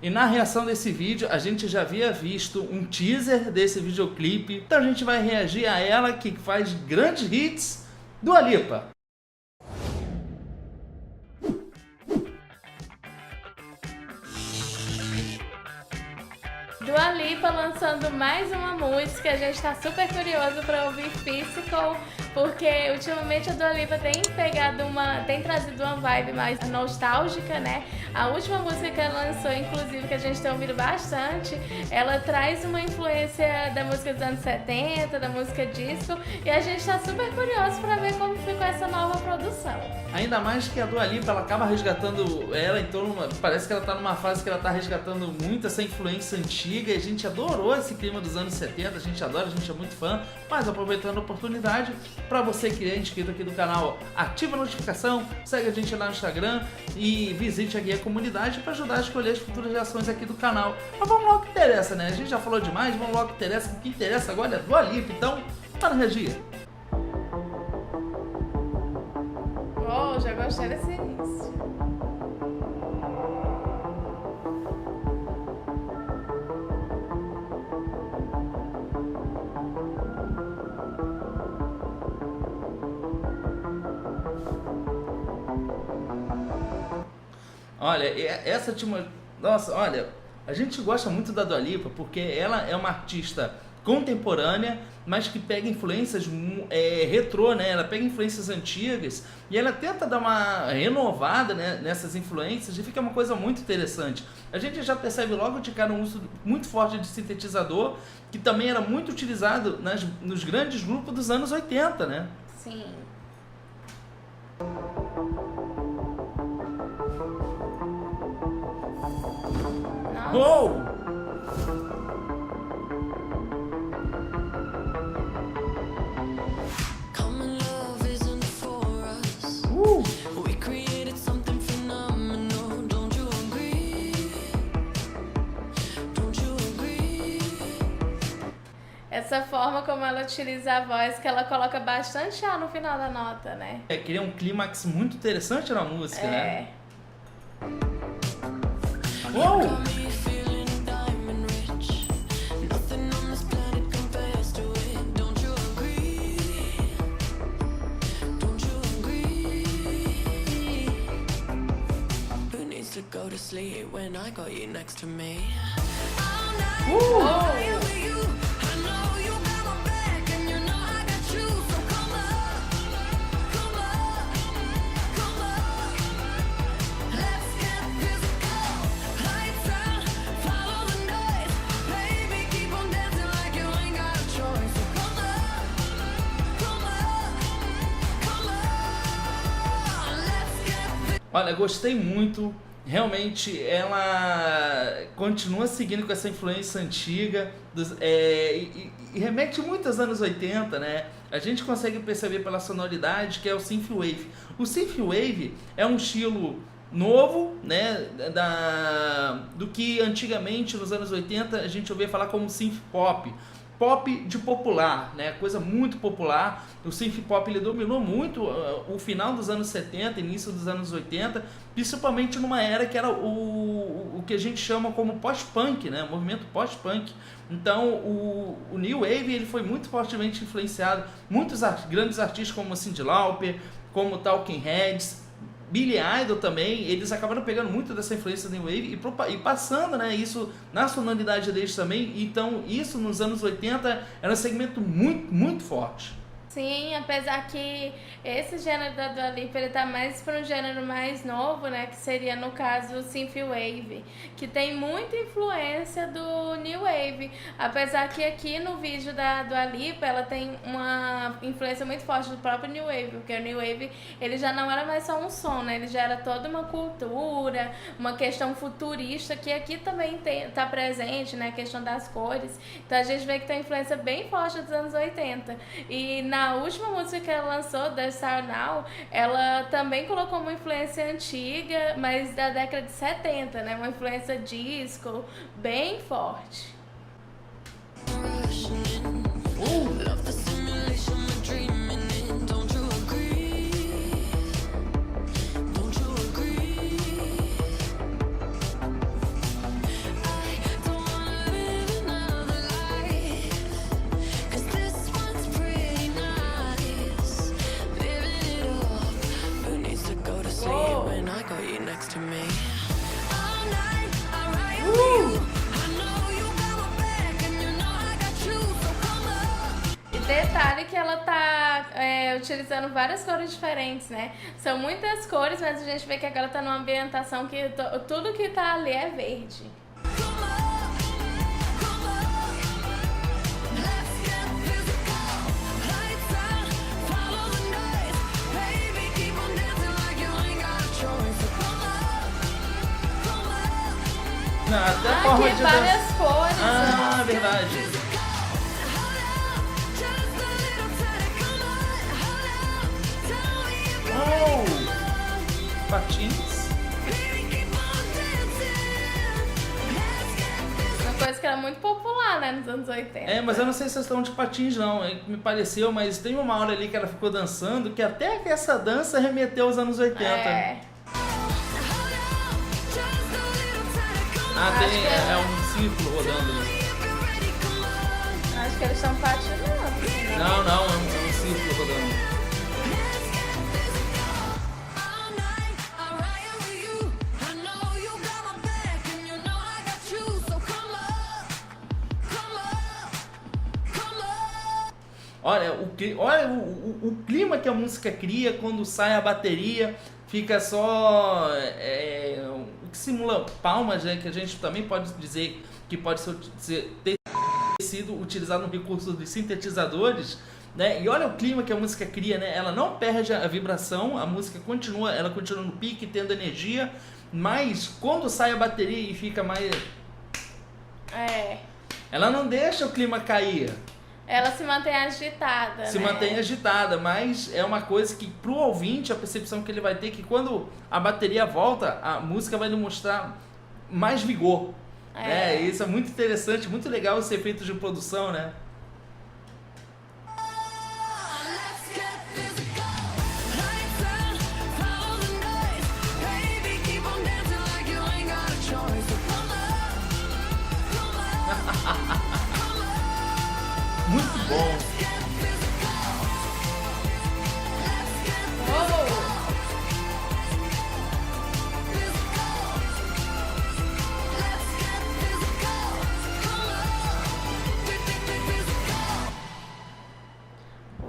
E na reação desse vídeo, a gente já havia visto um teaser desse videoclipe, então a gente vai reagir a ela que faz grandes hits, Dua Lipa. Dua Lipa lançando mais uma música, a gente tá super curioso pra ouvir Physical, porque ultimamente a Dua Lipa tem trazido uma vibe mais nostálgica, né? A última música que ela lançou, inclusive, que a gente tem ouvido bastante, ela traz uma influência da música dos anos 70, da música disco, e a gente tá super curioso pra ver como ficou essa nova produção. Ainda mais que a Dua Lipa, ela acaba resgatando ela, então parece que ela tá numa fase que ela tá resgatando muito essa influência antiga, e a gente adorou esse clima dos anos 70, a gente adora, a gente é muito fã, mas aproveitando a oportunidade, pra você que é inscrito aqui do canal, ativa a notificação, segue a gente lá no Instagram e visite aqui a comunidade para ajudar a escolher as futuras reações aqui do canal. Mas vamos logo que interessa, né? A gente já falou demais, vamos logo que interessa, o que interessa agora é a Dua Lipa, então, para reagir. Oh, já gostei desse início. Olha, nossa, olha, a gente gosta muito da Dua Lipa porque ela é uma artista contemporânea, mas que pega influências retrô, né? Ela pega influências antigas e ela tenta dar uma renovada, né, nessas influências e fica uma coisa muito interessante. A gente já percebe logo de cara um uso muito forte de sintetizador, que também era muito utilizado nos grandes grupos dos anos 80, né? Sim. Uou! Essa forma como ela utiliza a voz, que ela coloca bastante A no final da nota, né? Cria um clímax muito interessante na música, né? Uou! Go to sleep when I got you next to me. Olha, gostei muito. Realmente ela continua seguindo com essa influência antiga e remete muito aos anos 80, né? A gente consegue perceber pela sonoridade que é o Synthwave. O Synthwave é um estilo novo, né, do que antigamente nos anos 80 a gente ouvia falar como synth pop. Pop de popular, né? Coisa muito popular. O synth pop ele dominou muito o final dos anos 70, início dos anos 80, principalmente numa era que era o que a gente chama como pós-punk, né? O movimento pós-punk. Então o New Wave ele foi muito fortemente influenciado. Muitos grandes artistas como Cyndi Lauper, como Talking Heads, Billy Idol também, eles acabaram pegando muito dessa influência da New Wave e passando, né, isso na sonoridade deles também. Então isso nos anos 80 era um segmento muito, muito forte. Sim, apesar que esse gênero da Dua Lipa ele tá mais para um gênero mais novo, né, que seria no caso o Synthwave, que tem muita influência do New Wave, apesar que aqui no vídeo da Dua Lipa ela tem uma influência muito forte do próprio New Wave, porque o New Wave ele já não era mais só um som, né, ele já era toda uma cultura, uma questão futurista que aqui também tá presente, né, a questão das cores. Então a gente vê que tem uma influência bem forte dos anos 80 e na última música que ela lançou, The Star Now, ela também colocou uma influência antiga, mas da década de 70, né? Uma influência disco bem forte. utilizando várias cores diferentes, né? São muitas cores, mas a gente vê que agora tá numa ambientação que tudo que tá ali é verde. Até a forma Aqui de várias dança. cores. Ah, verdade. Oh! Patins. Uma coisa que era muito popular, né, nos anos 80. É, mas eu não sei se vocês estão de patins não, me pareceu, mas tem uma hora ali que ela ficou dançando que até que essa dança remeteu aos anos 80. É. Ah, Acho tem, que é um círculo rodando ali. Acho que eles estão patinando. Né? Não, é um círculo rodando. Olha, o clima que a música cria quando sai a bateria, fica só o que simula palmas, né, que a gente também pode dizer que pode ter sido utilizado no recurso dos sintetizadores, né? E olha o clima que a música cria, né? Ela não perde a vibração, a música continua no pique, tendo energia, mas quando sai a bateria e fica mais... Ela não deixa o clima cair. Ela se mantém agitada, Se né? mantém agitada, mas é uma coisa que pro ouvinte, a percepção que ele vai ter é que quando a bateria volta, a música vai demonstrar mais vigor. É. Isso é muito interessante, muito legal esse efeito de produção, né? Muito bom.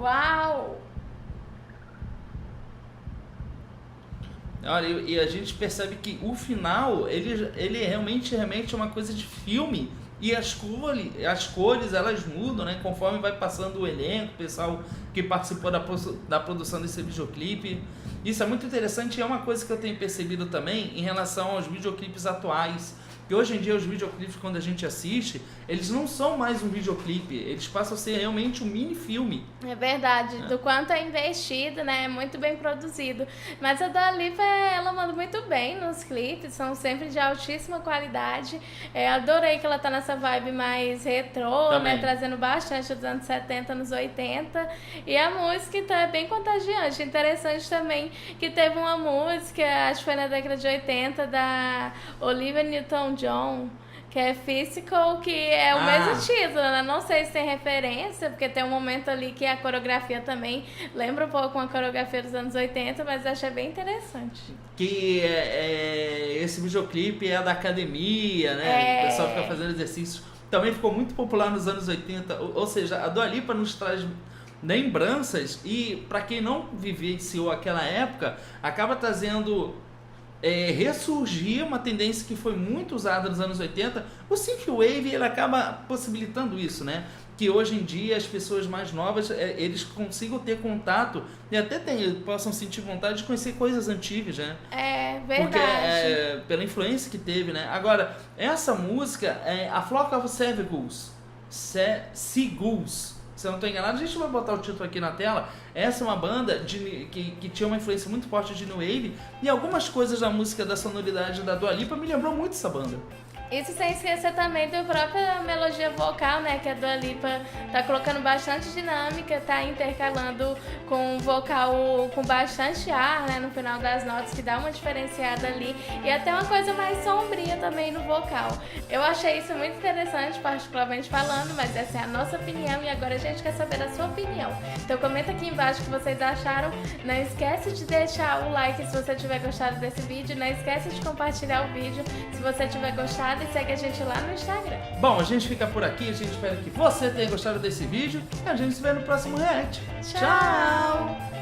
Uau! Olha, e a gente percebe que o final, ele realmente remete a uma coisa de filme. E as cores elas mudam, né? Conforme vai passando o elenco, o pessoal que participou da produção desse videoclipe. Isso é muito interessante e é uma coisa que eu tenho percebido também em relação aos videoclipes atuais. Que hoje em dia os videoclipes, quando a gente assiste, eles não são mais um videoclipe, eles passam a ser realmente um mini filme. É verdade, do quanto é investido, né? É muito bem produzido. Mas a Dua Lipa, ela manda muito bem nos clipes, são sempre de altíssima qualidade. Adorei que ela tá nessa vibe mais retrô, Também. né? Trazendo bastante dos anos 70, anos 80. E a música, então, é bem contagiante. Interessante também que teve uma música, acho que foi na década de 80, da Olivia Newton-John, que é Physical, que é o mesmo título, né? Não sei se tem referência, porque tem um momento ali que a coreografia também lembra um pouco uma coreografia dos anos 80, mas achei bem interessante. Que esse videoclipe é da academia, né? O pessoal fica fazendo exercício. Também ficou muito popular nos anos 80, ou seja, a Dua Lipa nos traz lembranças e para quem não vivenciou aquela época, acaba trazendo... ressurgir uma tendência que foi muito usada nos anos 80. O Synthwave, ele acaba possibilitando isso, né? Que hoje em dia as pessoas mais novas, eles consigam ter contato e até possam sentir vontade de conhecer coisas antigas, né? É verdade. Porque pela influência que teve, né? Agora, essa música é a Flock of Seagulls. Seagulls. Se eu não estou enganado, a gente vai botar o título aqui na tela. Essa é uma banda que tinha uma influência muito forte de New Wave e algumas coisas da música, da sonoridade da Dua Lipa me lembrou muito essa banda. Isso sem esquecer também da própria melodia vocal, né? Que a Dua Lipa tá colocando bastante dinâmica, tá intercalando com vocal com bastante ar, né? No final das notas, que dá uma diferenciada ali. E até uma coisa mais sombria também no vocal. Eu achei isso muito interessante, particularmente falando, mas essa é a nossa opinião e agora a gente quer saber a sua opinião. Então comenta aqui embaixo o que vocês acharam. Não esquece de deixar o like se você tiver gostado desse vídeo. Não esquece de compartilhar o vídeo se você tiver gostado. gostado e segue a gente lá no Instagram. Bom, a gente fica por aqui, a gente espera que você tenha gostado desse vídeo e a gente se vê no próximo react. Tchau.